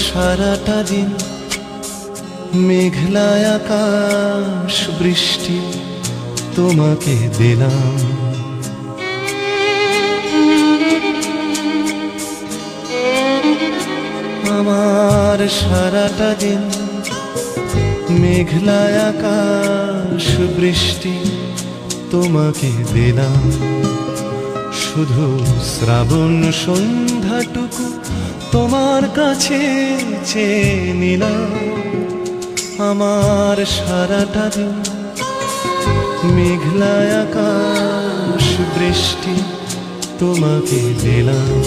সারাটা দিন মেঘলা আকাশ বৃষ্টি তোমাকে দিলাম। আমার সারাটা দিন মেঘলা আকাশ বৃষ্টি তোমাকে দিলাম। শুধু শ্রাবণ সন্ধ্যাটুকু তোমার কাছে চেয়ে নিলাম। আমার সারাটা দিন মেঘলা আকাশ বৃষ্টি তোমাকে দিলাম।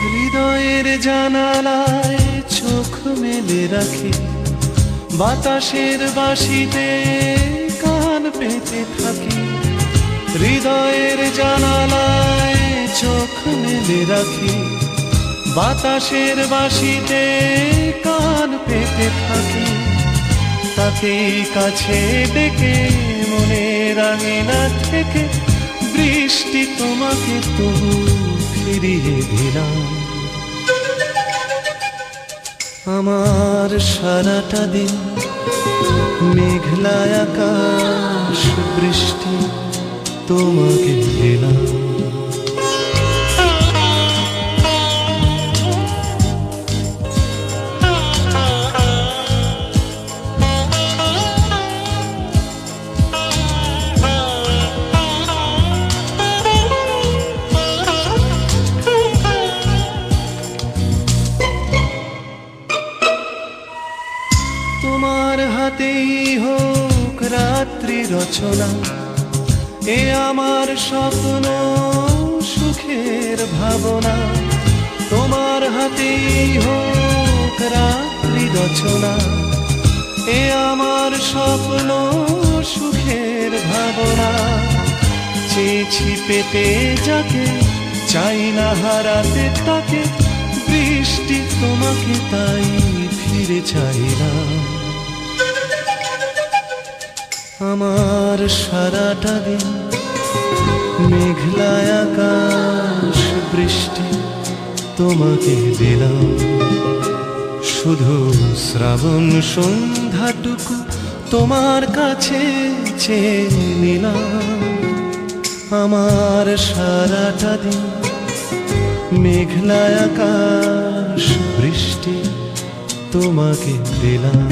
হৃদয়ের জানালায় চোখ মেলে রাখি, বাতাসের বাঁশিতে কান পেতে থাকি। হৃদয়ের জানালায় চোখ মেলে রাখি, বাতাসের বাঁশিতে কান পেতে থাকি। তাকে কাছে ডেকে মনের আঙিনা থেকে বৃষ্টি তোমাকে তবু ফিরিয়ে দিলাম। আমার সারাটা দিন মেঘলা আকাশ বৃষ্টি তোমাকে দিলাম। তোমার হাতেই হোক রাত্রি রচনা, এ আমার স্বপ্ন সুখের ভাবনা। তোমার হাতেই হোক রাত্রি রচনা, এ আমার স্বপ্ন সুখের ভাবনা। চেয়েছি পেতে যাকে, চাই না হারাতে তাকে, বৃষ্টি তোমাকে তাই ফিরে চাইলাম। আমার সারাটা দিন মেঘলা আকাশ বৃষ্টি তোমাকে দিলাম। শুধু শ্রাবণ সন্ধ্যাটুকু তোমার কাছে চেয়ে নিলাম। আমার সারাটা দিন মেঘলা আকাশ বৃষ্টি তোমাকে দিলাম।